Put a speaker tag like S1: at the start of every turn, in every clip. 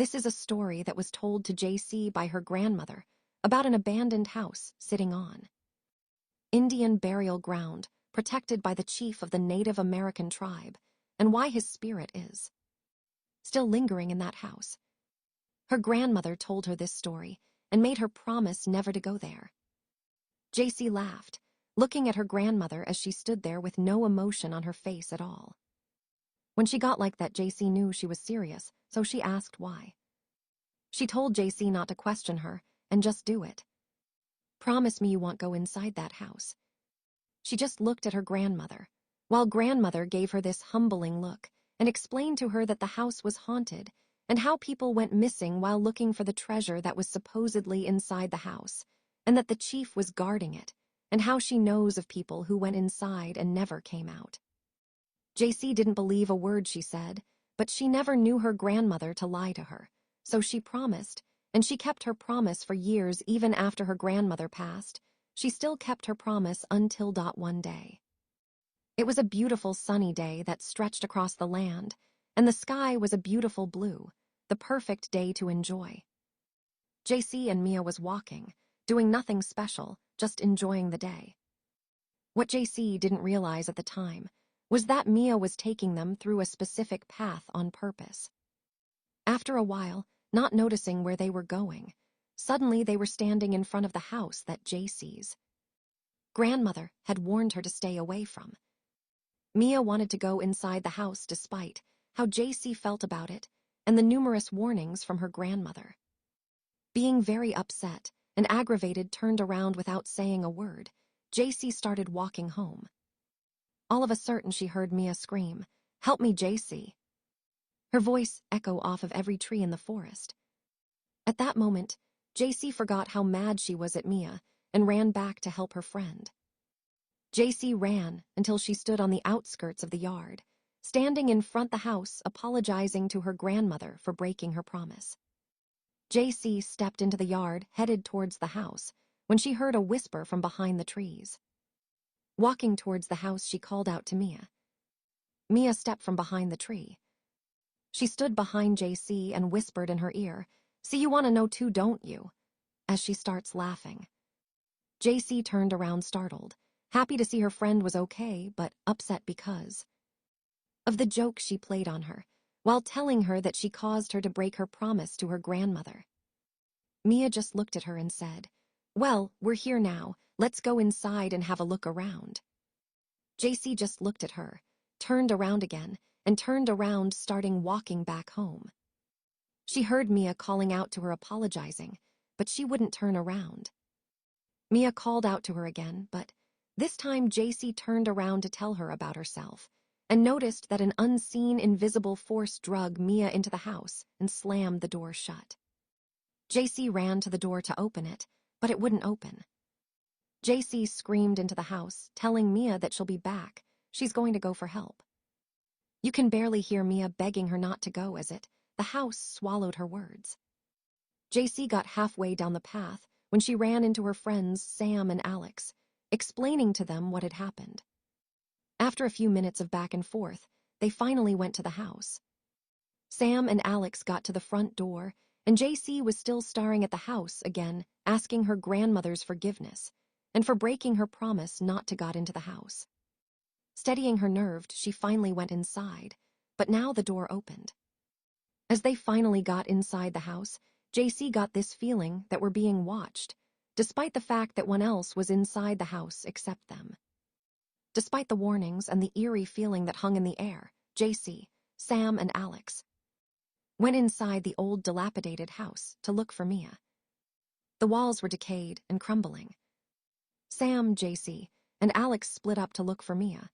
S1: This is a story that was told to JC by her grandmother about an abandoned house sitting on Indian burial ground protected by the chief of the Native American tribe, and why his spirit is still lingering in that house. Her grandmother told her this story and made her promise never to go there. JC laughed, looking at her grandmother as she stood there with no emotion on her face at all. When she got like that, JC knew she was serious, so she asked why. She told JC not to question her and just do it. Promise me you won't go inside that house. She just looked at her grandmother, while grandmother gave her this humbling look and explained to her that the house was haunted and how people went missing while looking for the treasure that was supposedly inside the house, and that the chief was guarding it, and how she knows of people who went inside and never came out. JC didn't believe a word she said, but she never knew her grandmother to lie to her, so she promised, and she kept her promise for years. Even after her grandmother passed, she still kept her promise until one day. It was a beautiful sunny day that stretched across the land, and the sky was a beautiful blue, the perfect day to enjoy. JC and Mia was walking, doing nothing special, just enjoying the day. What JC didn't realize at the time was that Mia was taking them through a specific path on purpose. After a while, not noticing where they were going, suddenly they were standing in front of the house that JC's grandmother had warned her to stay away from. Mia wanted to go inside the house despite how JC felt about it and the numerous warnings from her grandmother. Being very upset and aggravated, turned around without saying a word, JC started walking home. All of a sudden she heard Mia scream, "Help me, JC!" Her voice echo off of every tree in the forest. At that moment, JC forgot how mad she was at Mia and ran back to help her friend. JC ran until she stood on the outskirts of the yard, standing in front the house, apologizing to her grandmother for breaking her promise. JC stepped into the yard, headed towards the house, when she heard a whisper from behind the trees. Walking towards the house, she called out to Mia. Mia stepped from behind the tree. She stood behind JC and whispered in her ear, "See, you want to know too, don't you?" as she starts laughing. JC turned around startled, happy to see her friend was okay, but upset because of the joke she played on her, while telling her that she caused her to break her promise to her grandmother. Mia just looked at her and said, "Well, we're here now, let's go inside and have a look around." JC just looked at her, turned around again, and turned around, starting walking back home. She heard Mia calling out to her, apologizing, but she wouldn't turn around. Mia called out to her again, but this time JC turned around to tell her about herself, and noticed that an unseen, invisible force drug Mia into the house and slammed the door shut. JC ran to the door to open it, but it wouldn't open. JC screamed into the house, telling Mia that she'll be back, she's going to go for help. You can barely hear Mia begging her not to go as the house swallowed her words. JC got halfway down the path when she ran into her friends Sam and Alex, explaining to them what had happened. After a few minutes of back and forth, they finally went to the house. Sam and Alex got to the front door, and JC was still staring at the house again, asking her grandmother's forgiveness, and for breaking her promise not to got into the house. Steadying her nerve, she finally went inside, but now the door opened. As they finally got inside the house, JC got this feeling that we're being watched, despite the fact that one else was inside the house except them. Despite the warnings and the eerie feeling that hung in the air, JC, Sam, and Alex went inside the old dilapidated house to look for Mia. The walls were decayed and crumbling. Sam, JC, and Alex split up to look for Mia.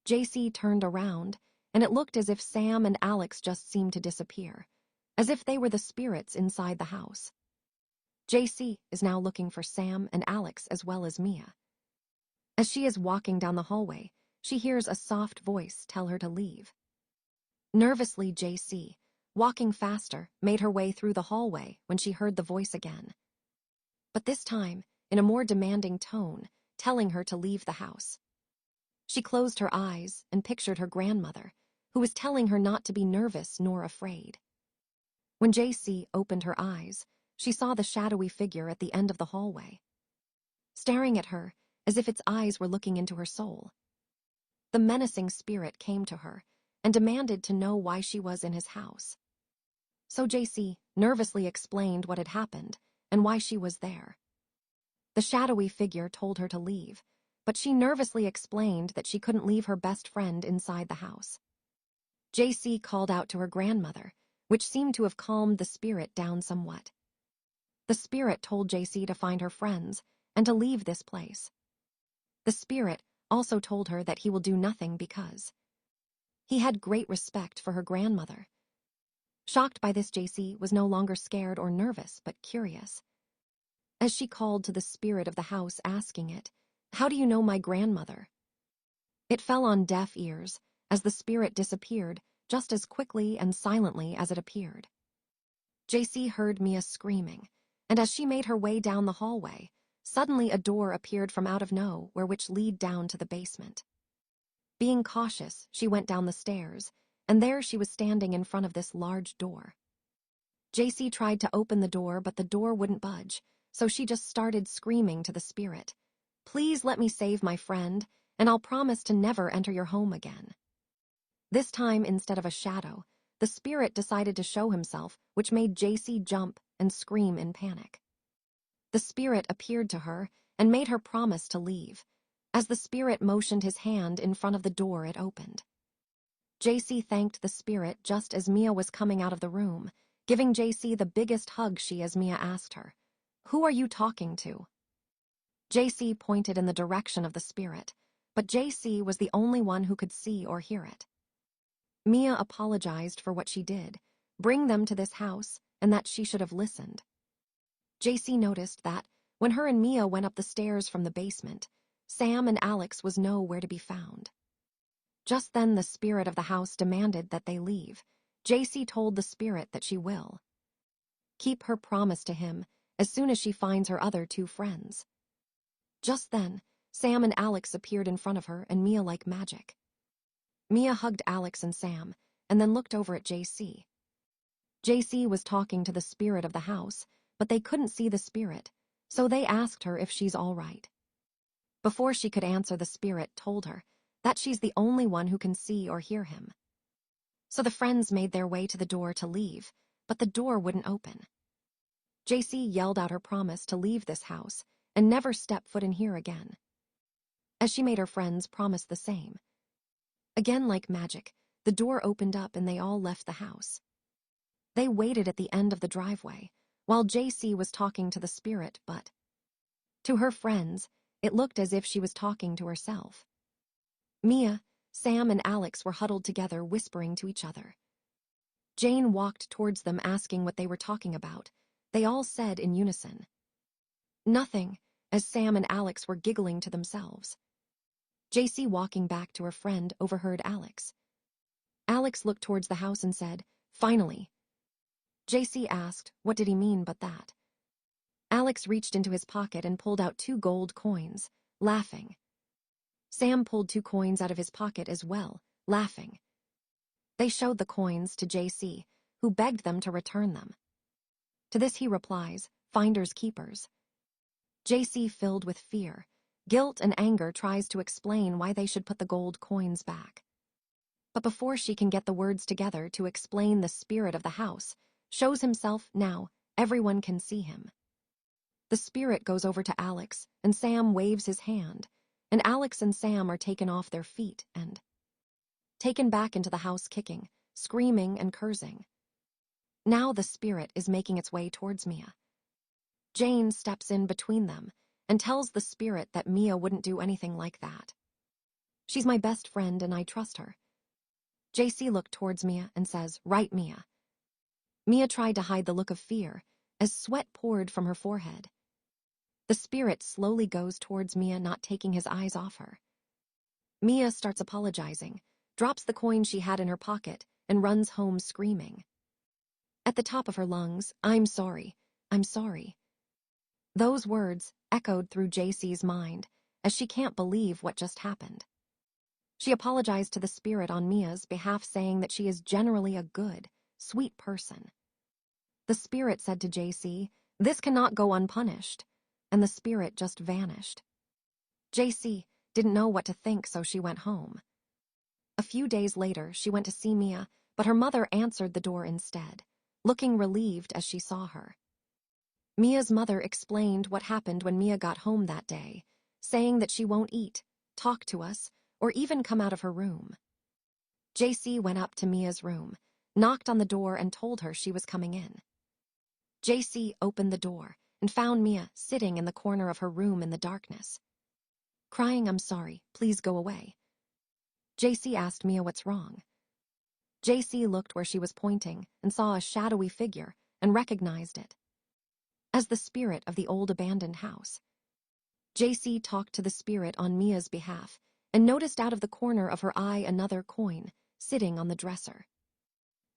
S1: JC turned around, and it looked as if Sam and Alex just seemed to disappear, as if they were the spirits inside the house. JC is now looking for Sam and Alex as well as Mia. As she is walking down the hallway, she hears a soft voice tell her to leave. Nervously, JC, walking faster, made her way through the hallway when she heard the voice again. But this time, in a more demanding tone, telling her to leave the house. She closed her eyes and pictured her grandmother, who was telling her not to be nervous nor afraid. When JC opened her eyes, she saw the shadowy figure at the end of the hallway, staring at her as if its eyes were looking into her soul. The menacing spirit came to her and demanded to know why she was in his house. So JC nervously explained what had happened and why she was there. The shadowy figure told her to leave, but she nervously explained that she couldn't leave her best friend inside the house. JC called out to her grandmother, which seemed to have calmed the spirit down somewhat. The spirit told JC to find her friends and to leave this place. The spirit also told her that he will do nothing because he had great respect for her grandmother. Shocked by this, JC was no longer scared or nervous, but curious. As she called to the spirit of the house, asking it, "How do you know my grandmother?" It fell on deaf ears as the spirit disappeared just as quickly and silently as it appeared. JC heard Mia screaming, and as she made her way down the hallway, suddenly a door appeared from out of nowhere which led down to the basement. Being cautious, she went down the stairs, and there she was standing in front of this large door. JC tried to open the door, but the door wouldn't budge, so she just started screaming to the spirit, "Please let me save my friend, and I'll promise to never enter your home again." This time, instead of a shadow, the spirit decided to show himself, which made JC jump and scream in panic. The spirit appeared to her and made her promise to leave. As the spirit motioned his hand in front of the door, it opened. JC thanked the spirit just as Mia was coming out of the room, giving JC the biggest hug as Mia asked her, "Who are you talking to?" JC pointed in the direction of the spirit, but JC was the only one who could see or hear it. Mia apologized for what she did, bring them to this house, and that she should have listened. JC noticed that, when her and Mia went up the stairs from the basement, Sam and Alex was nowhere to be found. Just then the spirit of the house demanded that they leave. JC told the spirit that she will keep her promise to him as soon as she finds her other two friends. Just then, Sam and Alex appeared in front of her and Mia like magic. Mia hugged Alex and Sam, and then looked over at JC. JC was talking to the spirit of the house, but they couldn't see the spirit, so they asked her if she's all right. Before she could answer, the spirit told her that she's the only one who can see or hear him. So the friends made their way to the door to leave, but the door wouldn't open. JC yelled out her promise to leave this house and never step foot in here again. As she made her friends promise the same. Again, like magic, the door opened up and they all left the house. They waited at the end of the driveway while JC was talking to the spirit, but to her friends, it looked as if she was talking to herself. Mia, Sam, and Alex were huddled together, whispering to each other. Jane walked towards them, asking what they were talking about. They all said in unison, "Nothing," as Sam and Alex were giggling to themselves. JC, walking back to her friend, overheard Alex. Alex looked towards the house and said, "Finally." JC asked, what did he mean but that? Alex reached into his pocket and pulled out 2 gold coins, laughing. Sam pulled 2 coins out of his pocket as well, laughing. They showed the coins to JC, who begged them to return them. To this he replies, "Finders keepers." JC, filled with fear, guilt, and anger, tries to explain why they should put the gold coins back. But before she can get the words together to explain, the spirit of the house shows himself. Now everyone can see him. The spirit goes over to Alex, and Sam waves his hand, and Alex and Sam are taken off their feet and taken back into the house, kicking, screaming, and cursing. Now the spirit is making its way towards Mia. Jane steps in between them and tells the spirit that Mia wouldn't do anything like that. "She's my best friend and I trust her." JC looked towards Mia and says, "Right, Mia." Mia tried to hide the look of fear as sweat poured from her forehead. The spirit slowly goes towards Mia, not taking his eyes off her. Mia starts apologizing, drops the coin she had in her pocket, and runs home screaming. At the top of her lungs, "I'm sorry, I'm sorry." Those words echoed through JC's mind as she can't believe what just happened. She apologized to the spirit on Mia's behalf, saying that she is generally a good, sweet person. The spirit said to JC, "This cannot go unpunished," and the spirit just vanished. JC didn't know what to think, so she went home. A few days later, she went to see Mia, but her mother answered the door instead, looking relieved as she saw her. Mia's mother explained what happened when Mia got home that day, saying that she won't eat, talk to us, or even come out of her room. JC went up to Mia's room, knocked on the door, and told her she was coming in. JC opened the door and found Mia sitting in the corner of her room in the darkness, crying, "I'm sorry, please go away." JC asked Mia what's wrong. JC looked where she was pointing and saw a shadowy figure and recognized it as the spirit of the old abandoned house. JC talked to the spirit on Mia's behalf and noticed out of the corner of her eye another coin sitting on the dresser.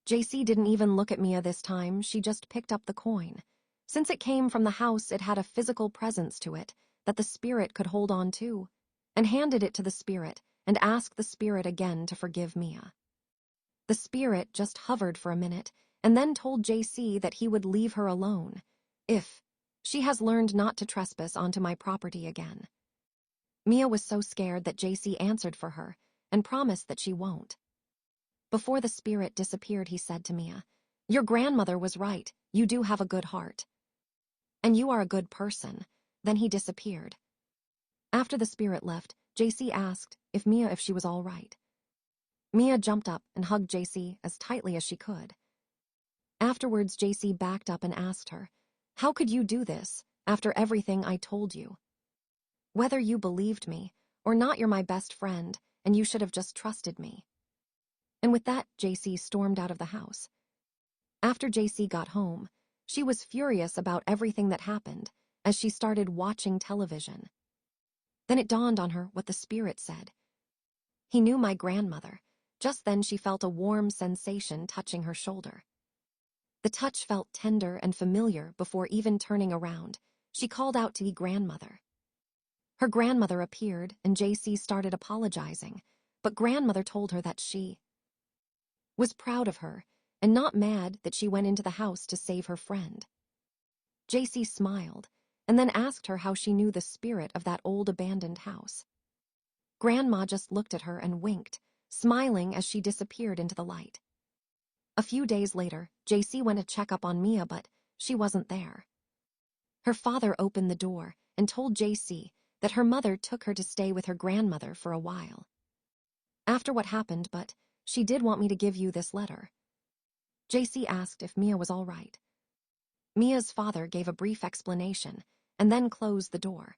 S1: JC didn't even look at Mia this time, she just picked up the coin. Since it came from the house, it had a physical presence to it that the spirit could hold on to, and handed it to the spirit and asked the spirit again to forgive Mia. The spirit just hovered for a minute and then told JC that he would leave her alone if she has learned not to trespass onto my property again. Mia was so scared that JC answered for her and promised that she won't. Before the spirit disappeared, he said to Mia, "Your grandmother was right, you do have a good heart. And you are a good person." Then he disappeared. After the spirit left, JC asked if she was all right. Mia jumped up and hugged JC as tightly as she could. Afterwards, JC backed up and asked her, "How could you do this after everything I told you? Whether you believed me or not, you're my best friend, and you should have just trusted me." And with that, JC stormed out of the house. After JC got home, she was furious about everything that happened as she started watching television. Then it dawned on her what the spirit said. He knew my grandmother. Just then she felt a warm sensation touching her shoulder. The touch felt tender and familiar. Before even turning around, she called out to grandmother. Her grandmother appeared and JC started apologizing, but grandmother told her that she was proud of her and not mad that she went into the house to save her friend. JC smiled and then asked her how she knew the spirit of that old abandoned house. Grandma just looked at her and winked, smiling as she disappeared into the light. A few days later, JC went to check up on Mia, but she wasn't there. Her father opened the door and told JC that her mother took her to stay with her grandmother for a while. After what happened, but she did want me to give you this letter. JC asked if Mia was all right. Mia's father gave a brief explanation and then closed the door.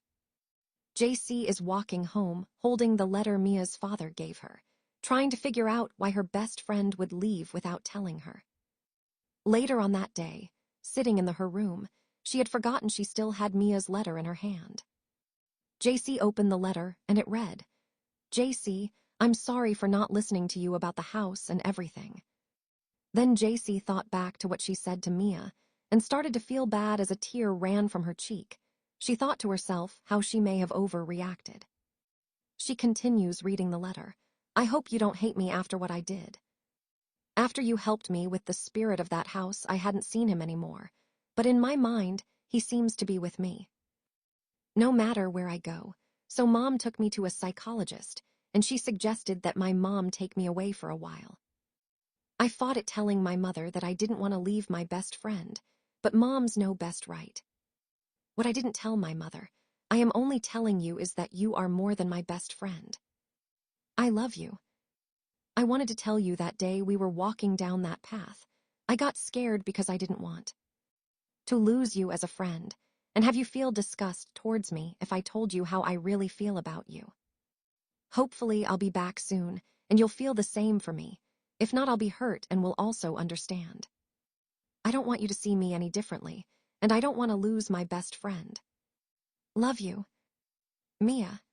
S1: JC is walking home holding the letter Mia's father gave her, trying to figure out why her best friend would leave without telling her. Later on that day, sitting in her room, she had forgotten she still had Mia's letter in her hand. JC opened the letter and it read, "JC, I'm sorry for not listening to you about the house and everything." Then JC thought back to what she said to Mia and started to feel bad as a tear ran from her cheek. She thought to herself how she may have overreacted. She continues reading the letter. "I hope you don't hate me after what I did. After you helped me with the spirit of that house, I hadn't seen him anymore, but in my mind, he seems to be with me. No matter where I go, so Mom took me to a psychologist, and she suggested that my mom take me away for a while. I fought it telling my mother that I didn't want to leave my best friend, but moms know best right. What I didn't tell my mother, I am only telling you, is that you are more than my best friend. I love you. I wanted to tell you that day we were walking down that path. I got scared because I didn't want to lose you as a friend and have you feel disgust towards me if I told you how I really feel about you. Hopefully I'll be back soon and you'll feel the same for me. If not, I'll be hurt and will also understand. I don't want you to see me any differently, and I don't want to lose my best friend. Love you. Mia."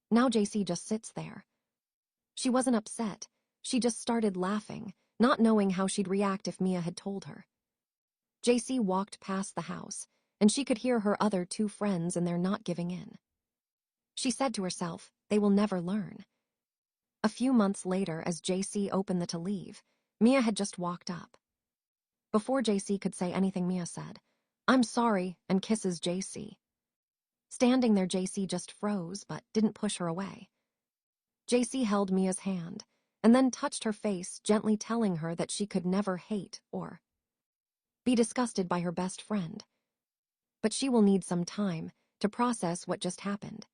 S1: Now JC just sits there. She wasn't upset. She just started laughing, not knowing how she'd react if Mia had told her. JC walked past the house, and she could hear her other two friends, and they're not giving in. She said to herself, they will never learn. A few months later, as JC opened to leave, Mia had just walked up. Before JC could say anything, Mia said, "I'm sorry," and kisses JC. Standing there, JC just froze, but didn't push her away. JC held Mia's hand, and then touched her face, gently telling her that she could never hate or be disgusted by her best friend. But she will need some time to process what just happened.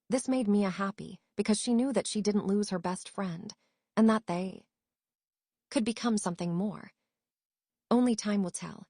S1: This made Mia happy because she knew that she didn't lose her best friend, and that they could become something more. Only time will tell.